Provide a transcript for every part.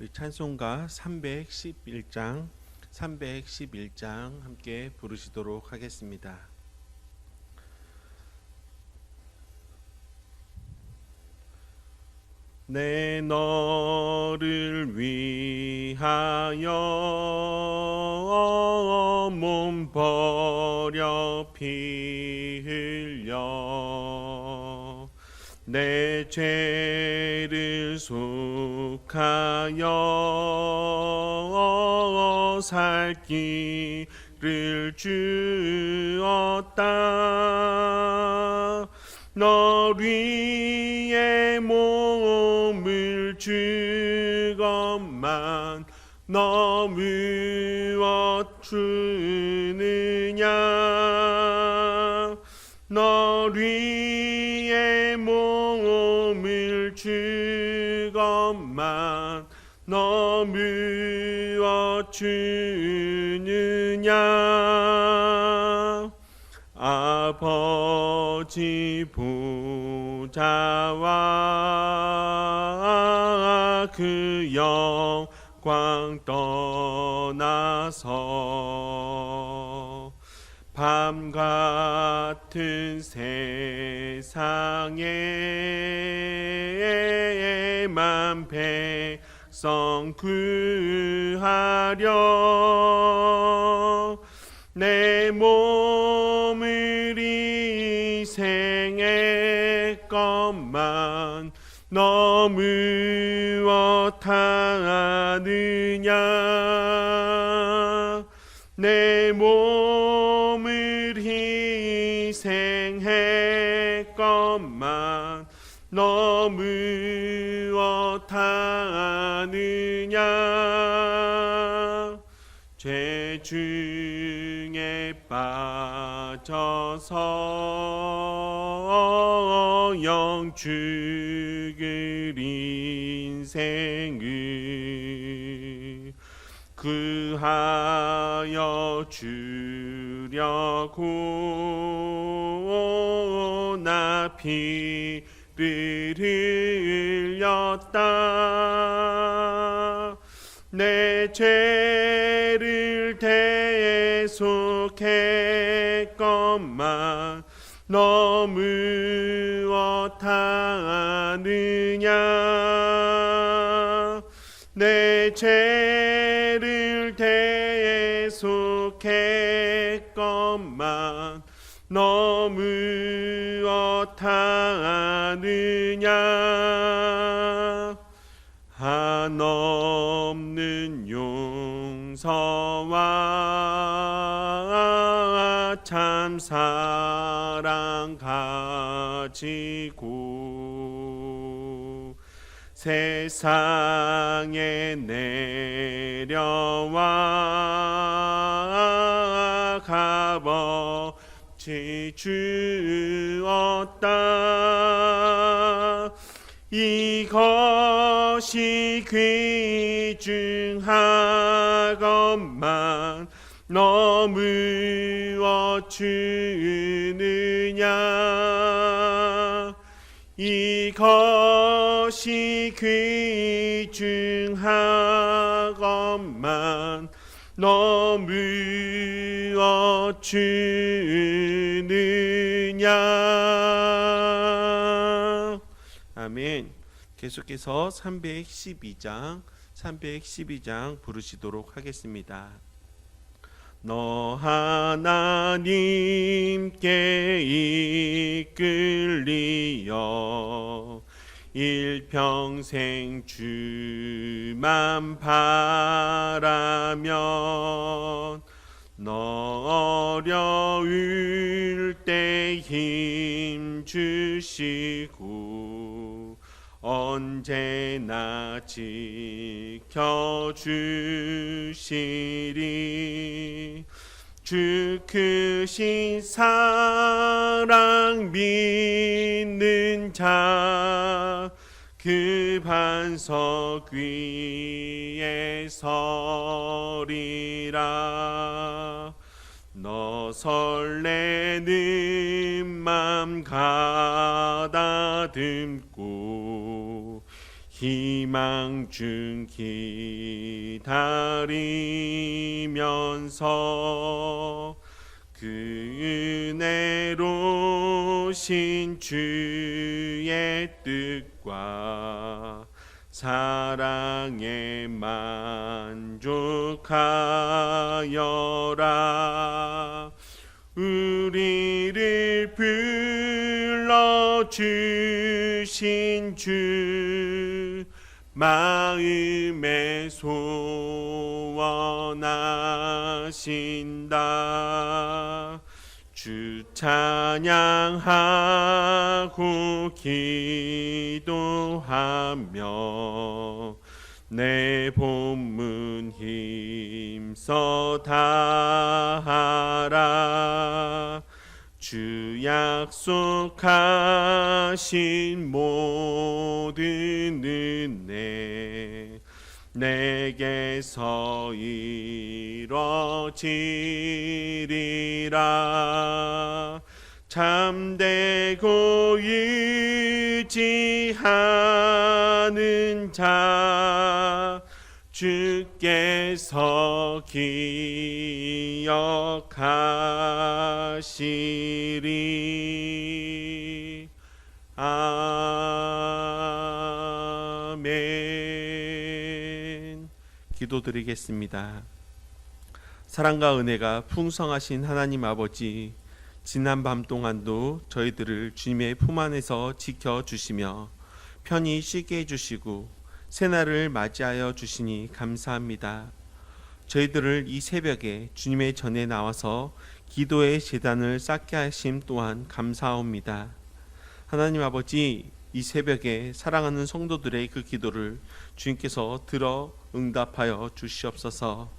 우리 찬송가 311장 함께 부르시도록 하겠습니다. 내 너를 위하여 몸 버려 피 흘려 내 죄를 속하여 살 길을 주었다. 너 위에 몸을 주건만 너 무엇 주느냐. 너 위에 몸을 주건만 너 무엇 주느냐. 아버지 보좌와 그 영광 떠나서 밤 같은 세상에만 백성 구하려 내 몸을 희생했건만 너 무엇 하느냐. 내 몸을 희생했건만 너 무엇 하느냐. 죄 중에 빠져서 영 죽을 인생을 구하여 주려고 나 피를 흘렸다. 내 죄를 대속했건만 너 무엇 하느냐. 내 죄를 대속했건만 너 무엇 하느냐. 한없는 용서와 참 사랑 가지고 세상에 내려와 값없이 주었다. 이것이 귀중하건만 너 무엇 주느냐. 이것이 귀중하건만 너 무엇 주느냐. 아멘. 계속해서 312장 부르시도록 하겠습니다. 너 하나님께 이끌리어 일평생 주만 바라면 너 어려울 때 힘 주시고 언제나 지켜주시리. 주 크신 사랑 믿는 자 그 반석 위에 서리라. 너 설레는 맘 가다듬고 희망 중 기다리면서 그 은혜로신 주의 뜻과 사랑에 만족하여라. 우리를 불러주신 주 마음에 소원하신다. 주 찬양하고 기도하며 내 본문 힘써 다하라. 주 약속하신 모든 은혜 내게서 이뤄지리라. 참되고 의지하는 자 주께서 기억하시리. 아멘. 기도드리겠습니다. 사랑과 은혜가 풍성하신 하나님 아버지, 지난 밤 동안도 저희들을 주님의 품 안에서 지켜주시며 편히 쉬게 해주시고 새날을 맞이하여 주시니 감사합니다. 저희들을 이 새벽에 주님의 전에 나와서 기도의 제단을 쌓게 하심 또한 감사합니다. 하나님 아버지, 이 새벽에 사랑하는 성도들의 그 기도를 주님께서 들어 응답하여 주시옵소서.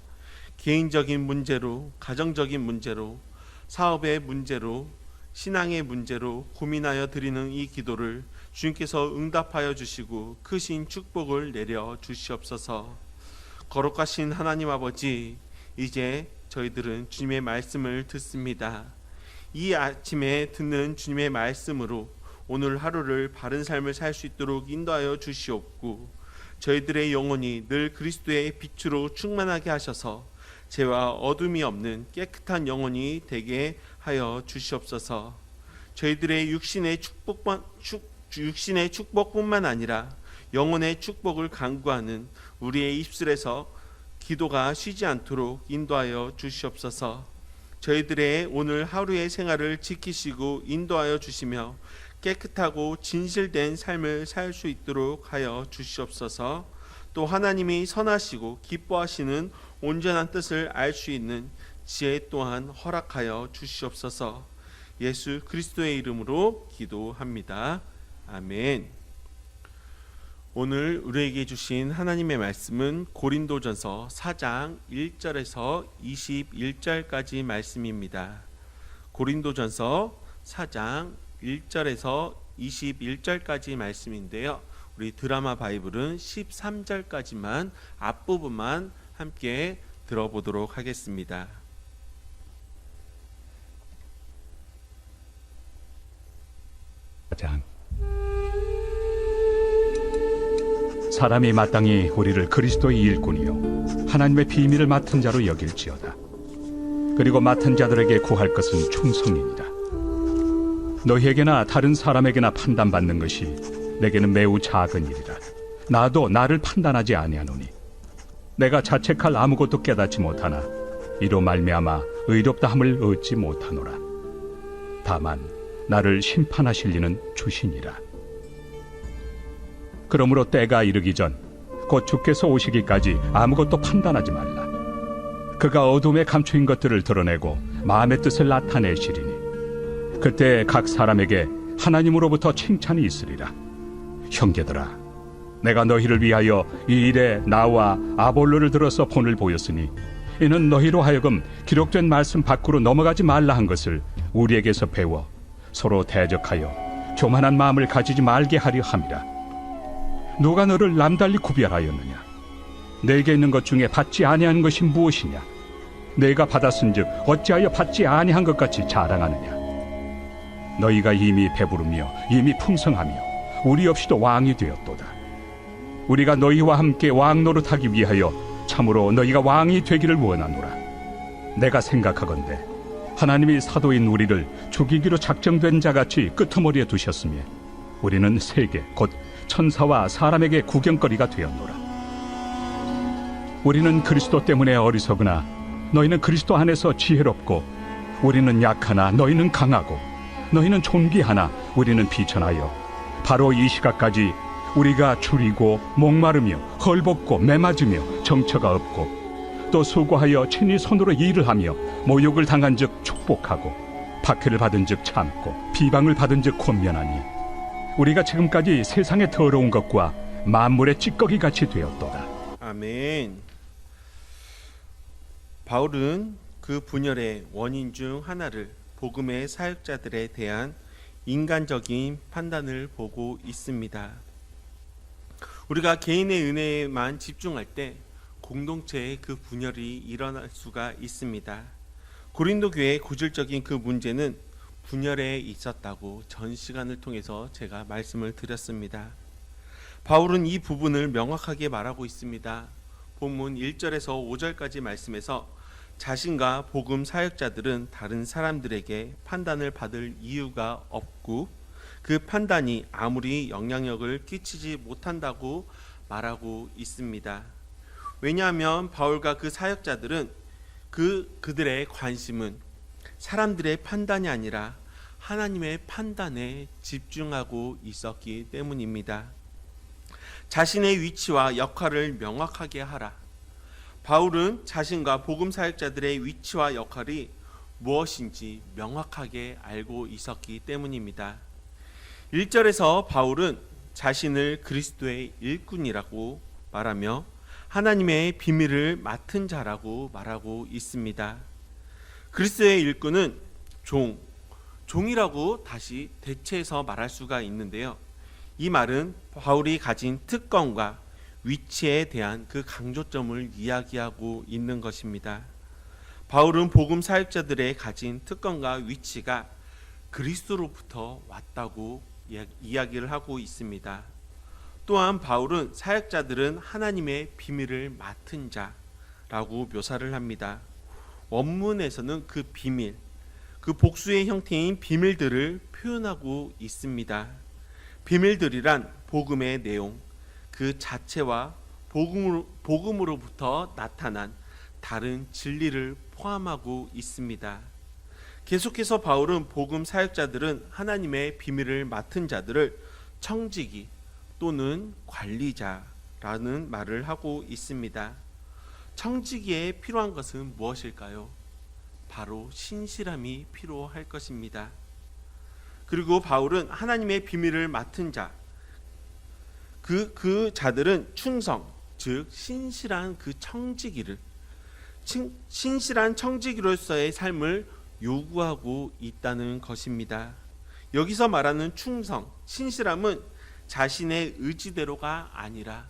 개인적인 문제로, 가정적인 문제로, 사업의 문제로, 신앙의 문제로 고민하여 드리는 이 기도를 주님께서 응답하여 주시고 크신 축복을 내려 주시옵소서. 거룩하신 하나님 아버지, 이제 저희들은 주님의 말씀을 듣습니다. 이 아침에 듣는 주님의 말씀으로 오늘 하루를 바른 삶을 살 수 있도록 인도하여 주시옵고, 저희들의 영혼이 늘 그리스도의 빛으로 충만하게 하셔서 죄와 어둠이 없는 깨끗한 영혼이 되게 하여 주시옵소서. 저희들의 육신의 축복뿐만 아니라 영혼의 축복을 간구하는 우리의 입술에서 기도가 쉬지 않도록 인도하여 주시옵소서. 저희들의 오늘 하루의 생활을 지키시고 인도하여 주시며 깨끗하고 진실된 삶을 살 수 있도록 하여 주시옵소서. 또 하나님이 선하시고 기뻐하시는 온전한 뜻을 알 수 있는 지혜 또한 허락하여 주시옵소서. 예수 그리스도의 이름으로 기도합니다. 아멘. 오늘 우리에게 주신 하나님의 말씀은 고린도전서 4장 1절에서 21절까지 말씀입니다. 고린도전서 4장 1절에서 21절까지 말씀인데요. 우리 드라마 바이블은 13절까지만 앞부분만 함께 들어보도록 하겠습니다. 사람이 마땅히 우리를 그리스도의 일꾼이요 하나님의 비밀을 맡은 자로 여길지어다. 그리고 맡은 자들에게 구할 것은 충성이니라. 너희에게나 다른 사람에게나 판단받는 것이 내게는 매우 작은 일이라. 나도 나를 판단하지 아니하노니 내가 자책할 아무것도 깨닫지 못하나 이로 말미암아 의롭다함을 얻지 못하노라. 다만 나를 심판하실 이는 주시니라. 그러므로 때가 이르기 전 곧 주께서 오시기까지 아무것도 판단하지 말라. 그가 어둠에 감추인 것들을 드러내고 마음의 뜻을 나타내시리니 그때 각 사람에게 하나님으로부터 칭찬이 있으리라. 형제들아, 내가 너희를 위하여 이 일에 나와 아볼로를 들어서 본을 보였으니 이는 너희로 하여금 기록된 말씀 밖으로 넘어가지 말라 한 것을 우리에게서 배워 서로 대적하여 교만한 마음을 가지지 말게 하려 함이라. 누가 너를 남달리 구별하였느냐? 내게 있는 것 중에 받지 아니한 것이 무엇이냐? 내가 받았은즉 어찌하여 받지 아니한 것 같이 자랑하느냐? 너희가 이미 배부르며 이미 풍성하며 우리 없이도 왕이 되었도다. 우리가 너희와 함께 왕 노릇하기 위하여 참으로 너희가 왕이 되기를 원하노라. 내가 생각하건대 하나님이 사도인 우리를 죽이기로 작정된 자같이 끄트머리에 두셨으며 우리는 세계 곧 천사와 사람에게 구경거리가 되었노라. 우리는 그리스도 때문에 어리석으나 너희는 그리스도 안에서 지혜롭고, 우리는 약하나 너희는 강하고, 너희는 존귀하나 우리는 비천하여 바로 이 시각까지 우리가 줄이고 목마르며 헐벗고 매맞으며 정처가 없고, 또 수고하여 친히 손으로 일을 하며 모욕을 당한 즉 축복하고, 박해를 받은 즉 참고, 비방을 받은 즉 권면하니 우리가 지금까지 세상의 더러운 것과 만물의 찌꺼기 같이 되었도다. 아멘. 바울은 그 분열의 원인 중 하나를 복음의 사역자들에 대한 인간적인 판단을 보고 있습니다. 우리가 개인의 은혜에만 집중할 때 공동체의 그 분열이 일어날 수가 있습니다. 고린도 교회의 고질적인 그 문제는 분열에 있었다고 전 시간을 통해서 제가 말씀을 드렸습니다. 바울은 이 부분을 명확하게 말하고 있습니다. 본문 1절에서 5절까지 말씀에서 자신과 복음 사역자들은 다른 사람들에게 판단을 받을 이유가 없고 그 판단이 아무리 영향력을 끼치지 못한다고 말하고 있습니다. 왜냐하면 바울과 그 사역자들은 그들의 관심은 사람들의 판단이 아니라 하나님의 판단에 집중하고 있었기 때문입니다. 자신의 위치와 역할을 명확하게 하라. 바울은 자신과 복음 사역자들의 위치와 역할이 무엇인지 명확하게 알고 있었기 때문입니다. 1절에서 바울은 자신을 그리스도의 일꾼이라고 말하며 하나님의 비밀을 맡은 자라고 말하고 있습니다. 그리스도의 일꾼은 종이라고 다시 대체해서 말할 수가 있는데요. 이 말은 바울이 가진 특권과 위치에 대한 그 강조점을 이야기하고 있는 것입니다. 바울은 복음 사역자들의 가진 특권과 위치가 그리스도로부터 왔다고 이야기를 하고 있습니다. 또한 바울은 사역자들은 하나님의 비밀을 맡은 자라고 묘사를 합니다. 원문에서는 그 비밀, 그 복수의 형태인 비밀들을 표현하고 있습니다. 비밀들이란 복음의 내용, 그 자체와 복음으로부터 나타난 다른 진리를 포함하고 있습니다. 계속해서 바울은 복음 사역자들은 하나님의 비밀을 맡은 자들을 청지기 또는 관리자라는 말을 하고 있습니다. 청지기에 필요한 것은 무엇일까요? 바로 신실함이 필요할 것입니다. 그리고 바울은 하나님의 비밀을 맡은 자, 그 자들은 충성, 즉 신실한 그 청지기를, 신실한 청지기로서의 삶을 요구하고 있다는 것입니다. 여기서 말하는 충성, 신실함은 자신의 의지대로가 아니라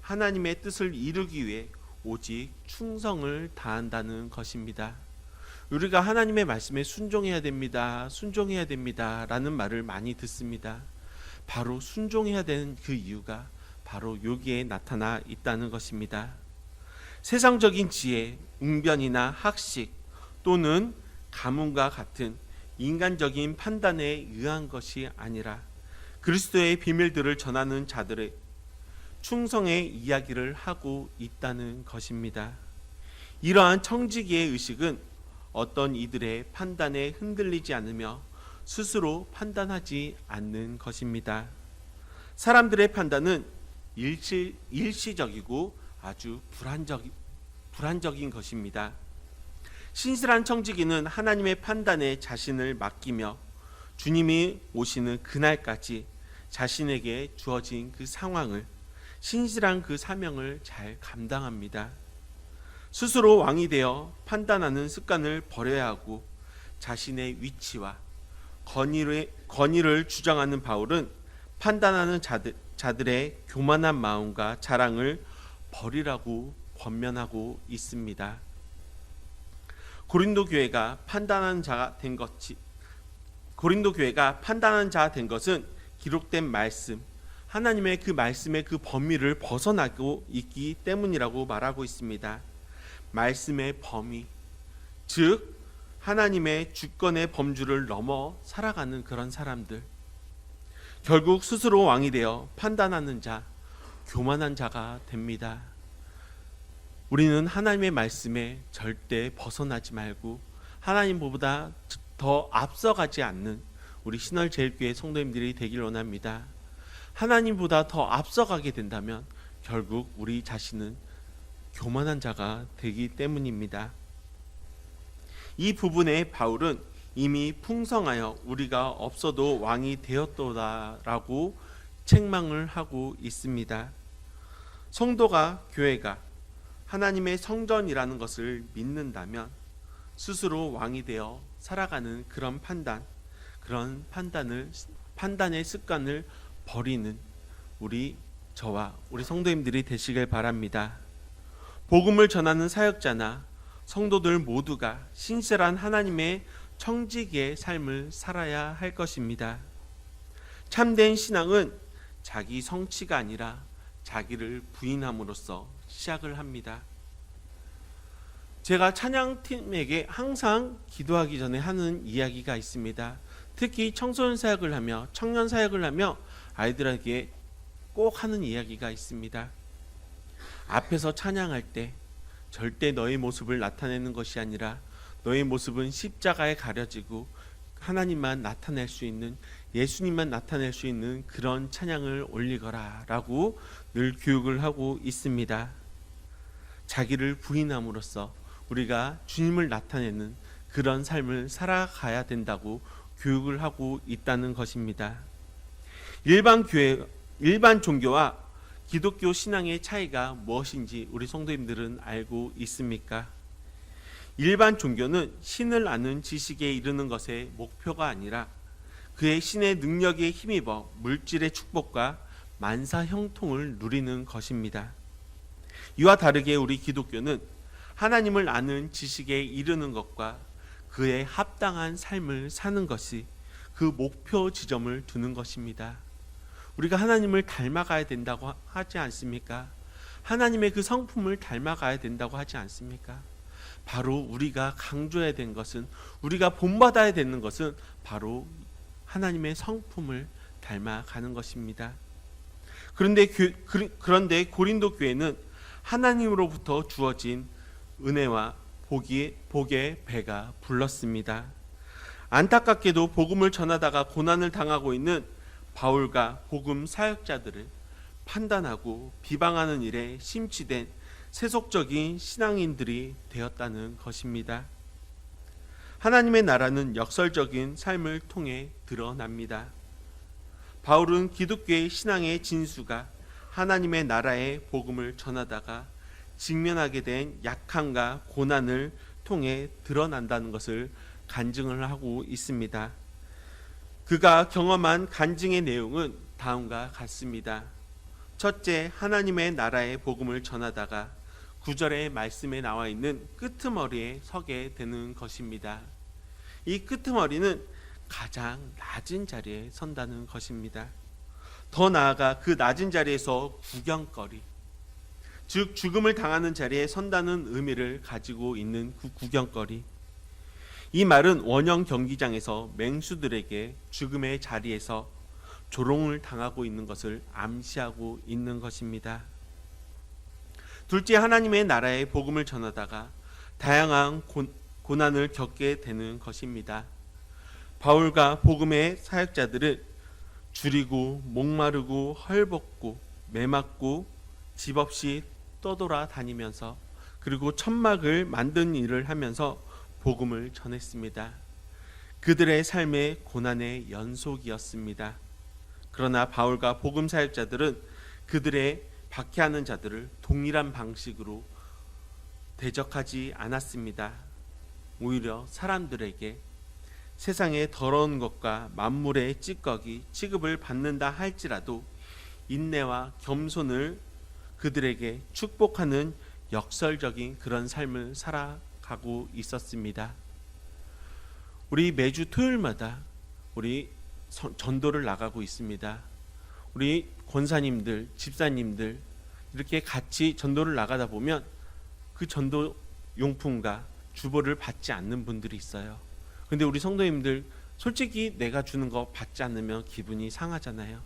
하나님의 뜻을 이루기 위해 오직 충성을 다한다는 것입니다. 우리가 하나님의 말씀에 순종해야 됩니다, 순종해야 됩니다 라는 말을 많이 듣습니다. 바로 순종해야 되는 그 이유가 바로 여기에 나타나 있다는 것입니다. 세상적인 지혜, 웅변이나 학식 또는 가문과 같은 인간적인 판단에 의한 것이 아니라 그리스도의 비밀들을 전하는 자들의 충성의 이야기를 하고 있다는 것입니다. 이러한 청지기의 의식은 어떤 이들의 판단에 흔들리지 않으며 스스로 판단하지 않는 것입니다. 사람들의 판단은 일시적이고 아주 불안적인 것입니다. 신실한 청지기는 하나님의 판단에 자신을 맡기며 주님이 오시는 그날까지 자신에게 주어진 그 상황을, 신실한 그 사명을 잘 감당합니다. 스스로 왕이 되어 판단하는 습관을 버려야 하고 자신의 위치와 권위를 주장하는 바울은 판단하는 자들의 교만한 마음과 자랑을 버리라고 권면하고 있습니다. 고린도 교회가 판단하는 자 된 것은 기록된 말씀, 하나님의 그 말씀의 그 범위를 벗어나고 있기 때문이라고 말하고 있습니다. 말씀의 범위, 즉 하나님의 주권의 범주를 넘어 살아가는 그런 사람들, 결국 스스로 왕이 되어 판단하는 자, 교만한 자가 됩니다. 우리는 하나님의 말씀에 절대 벗어나지 말고 하나님보다 더 앞서가지 않는 우리 신월제일교회 성도님들이 되길 원합니다. 하나님보다 더 앞서가게 된다면 결국 우리 자신은 교만한 자가 되기 때문입니다. 이 부분에 바울은 이미 풍성하여 우리가 없어도 왕이 되었도다라고 책망을 하고 있습니다. 성도가, 교회가 하나님의 성전이라는 것을 믿는다면 스스로 왕이 되어 살아가는 그런 판단의 습관을 버리는 저와 우리 성도님들이 되시길 바랍니다. 복음을 전하는 사역자나 성도들 모두가 신실한 하나님의 청지기의 삶을 살아야 할 것입니다. 참된 신앙은 자기 성취가 아니라 자기를 부인함으로써 시작을 합니다. 제가 찬양팀에게 항상 기도하기 전에 하는 이야기가 있습니다. 특히 청소년 사역을 하며 청년 사역을 하며 아이들에게 꼭 하는 이야기가 있습니다. 앞에서 찬양할 때 절대 너의 모습을 나타내는 것이 아니라 너의 모습은 십자가에 가려지고 하나님만 나타낼 수 있는, 예수님만 나타낼 수 있는 그런 찬양을 올리거라 라고 늘 교육을 하고 있습니다. 자기를 부인함으로써 우리가 주님을 나타내는 그런 삶을 살아가야 된다고 교육을 하고 있다는 것입니다. 일반 종교와 기독교 신앙의 차이가 무엇인지 우리 성도님들은 알고 있습니까? 일반 종교는 신을 아는 지식에 이르는 것의 목표가 아니라 그의 신의 능력에 힘입어 물질의 축복과 만사 형통을 누리는 것입니다. 이와 다르게 우리 기독교는 하나님을 아는 지식에 이르는 것과 그의 합당한 삶을 사는 것이 그 목표 지점을 두는 것입니다. 우리가 하나님을 닮아가야 된다고 하지 않습니까? 하나님의 그 성품을 닮아가야 된다고 하지 않습니까? 바로 우리가 강조해야 된 것은, 우리가 본받아야 되는 것은 바로 하나님의 성품을 닮아가는 것입니다. 그런데 고린도 교회는 하나님으로부터 주어진 은혜와 복의 배가 불렀습니다. 안타깝게도 복음을 전하다가 고난을 당하고 있는 바울과 복음 사역자들을 판단하고 비방하는 일에 심취된 세속적인 신앙인들이 되었다는 것입니다. 하나님의 나라는 역설적인 삶을 통해 드러납니다. 바울은 기독교의 신앙의 진수가 하나님의 나라의 복음을 전하다가 직면하게 된 약함과 고난을 통해 드러난다는 것을 간증을 하고 있습니다. 그가 경험한 간증의 내용은 다음과 같습니다. 첫째, 하나님의 나라의 복음을 전하다가 9절의 말씀에 나와 있는 끄트머리에 서게 되는 것입니다. 이 끄트머리는 가장 낮은 자리에 선다는 것입니다. 더 나아가 그 낮은 자리에서 구경거리, 즉 죽음을 당하는 자리에 선다는 의미를 가지고 있는 그 구경거리. 이 말은 원형 경기장에서 맹수들에게 죽음의 자리에서 조롱을 당하고 있는 것을 암시하고 있는 것입니다. 둘째, 하나님의 나라의 복음을 전하다가 다양한 고난을 겪게 되는 것입니다. 바울과 복음의 사역자들은 줄이고 목마르고 헐벗고 매맞고 집 없이 떠돌아 다니면서 그리고 천막을 만든 일을 하면서 복음을 전했습니다. 그들의 삶의 고난의 연속이었습니다. 그러나 바울과 복음 사역자들은 그들의 박해하는 자들을 동일한 방식으로 대적하지 않았습니다. 오히려 사람들에게 세상의 더러운 것과 만물의 찌꺼기 취급을 받는다 할지라도 인내와 겸손을 그들에게 축복하는 역설적인 그런 삶을 살아가고 있었습니다. 우리 매주 토요일마다 우리 전도를 나가고 있습니다. 우리 권사님들, 집사님들 이렇게 같이 전도를 나가다 보면 그 전도 용품과 주보를 받지 않는 분들이 있어요. 근데 우리 성도님들 솔직히 내가 주는 거 받지 않으면 기분이 상하잖아요.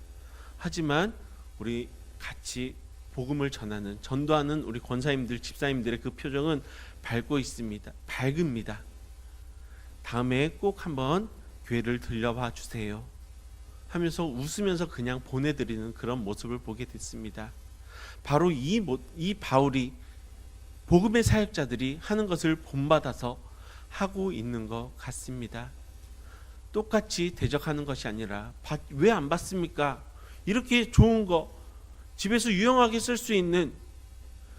하지만 우리 같이 복음을 전하는, 전도하는 우리 권사님들, 집사님들의 그 표정은 밝고 있습니다. 밝습니다. 다음에 꼭 한번 교회를 들려봐 주세요 하면서 웃으면서 그냥 보내드리는 그런 모습을 보게 됐습니다. 바로 이 바울이 복음의 사역자들이 하는 것을 본받아서 하고 있는 것 같습니다. 똑같이 대적하는 것이 아니라 왜 안 받습니까? 이렇게 좋은 거 집에서 유용하게 쓸 수 있는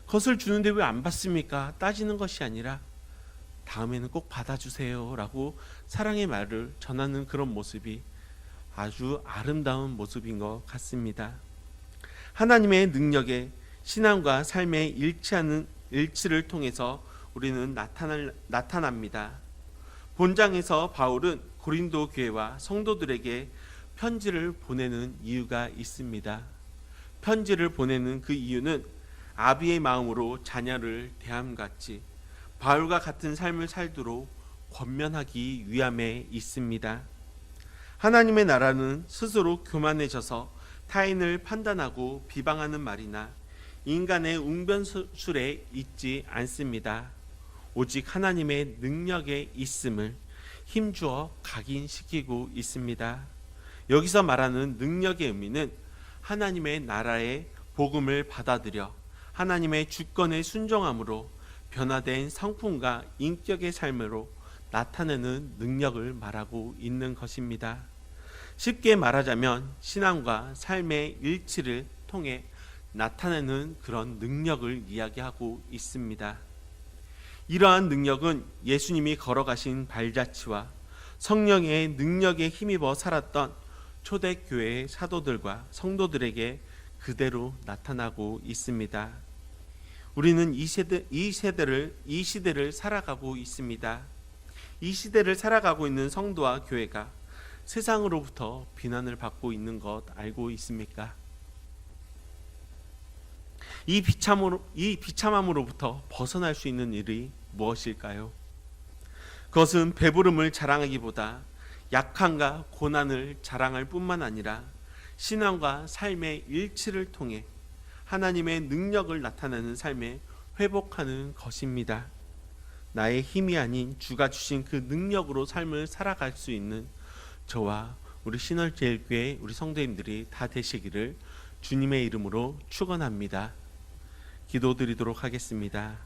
것을 주는데 왜 안 받습니까? 따지는 것이 아니라 다음에는 꼭 받아주세요 라고 사랑의 말을 전하는 그런 모습이 아주 아름다운 모습인 것 같습니다. 하나님의 능력에 신앙과 삶의 일치를 통해서 우리는 나타납니다. 본장에서 바울은 고린도 교회와 성도들에게 편지를 보내는 이유가 있습니다. 편지를 보내는 그 이유는 아비의 마음으로 자녀를 대함같이 바울과 같은 삶을 살도록 권면하기 위함에 있습니다. 하나님의 나라는 스스로 교만해져서 타인을 판단하고 비방하는 말이나 인간의 웅변술에 있지 않습니다. 오직 하나님의 능력에 있음을 힘주어 각인시키고 있습니다. 여기서 말하는 능력의 의미는 하나님의 나라의 복음을 받아들여 하나님의 주권에 순종함으로 변화된 성품과 인격의 삶으로 나타내는 능력을 말하고 있는 것입니다. 쉽게 말하자면 신앙과 삶의 일치를 통해 나타내는 그런 능력을 이야기하고 있습니다. 이러한 능력은 예수님이 걸어가신 발자취와 성령의 능력에 힘입어 살았던 초대교회의 사도들과 성도들에게 그대로 나타나고 있습니다. 우리는 이 시대를 살아가고 있습니다. 이 시대를 살아가고 있는 성도와 교회가 세상으로부터 비난을 받고 있는 것 알고 있습니까? 이 비참함으로부터 벗어날 수 있는 일이 무엇일까요? 그것은 배부름을 자랑하기보다 약함과 고난을 자랑할 뿐만 아니라 신앙과 삶의 일치를 통해 하나님의 능력을 나타내는 삶에 회복하는 것입니다. 나의 힘이 아닌 주가 주신 그 능력으로 삶을 살아갈 수 있는 저와 우리 신월제일교회 우리 성도님들이 다 되시기를 주님의 이름으로 축원합니다. 기도드리도록 하겠습니다.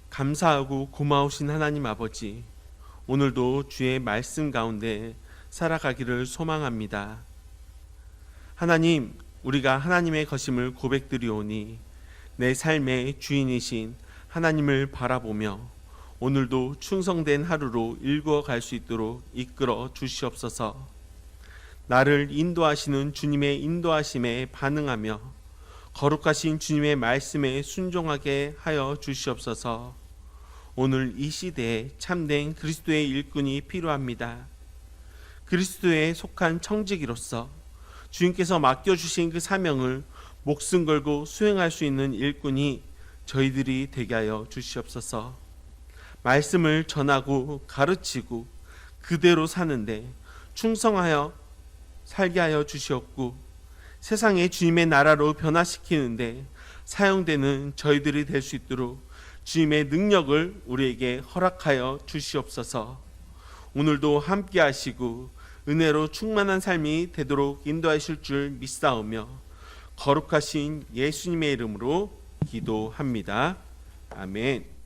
감사하고 고마우신 하나님 아버지, 오늘도 주의 말씀 가운데 살아가기를 소망합니다. 하나님, 우리가 하나님의 것임을 고백드리오니 내 삶의 주인이신 하나님을 바라보며 오늘도 충성된 하루로 일구어 갈 수 있도록 이끌어 주시옵소서. 나를 인도하시는 주님의 인도하심에 반응하며 거룩하신 주님의 말씀에 순종하게 하여 주시옵소서. 오늘 이 시대에 참된 그리스도의 일꾼이 필요합니다. 그리스도에 속한 청지기로서 주님께서 맡겨주신 그 사명을 목숨 걸고 수행할 수 있는 일꾼이 저희들이 되게 하여 주시옵소서. 말씀을 전하고 가르치고 그대로 사는데 충성하여 살게 하여 주시옵고 세상에 주님의 나라로 변화시키는데 사용되는 저희들이 될 수 있도록 주님의 능력을 우리에게 허락하여 주시옵소서. 오늘도 함께 하시고 은혜로 충만한 삶이 되도록 인도하실 줄 믿사오며 거룩하신 예수님의 이름으로 기도합니다. 아멘.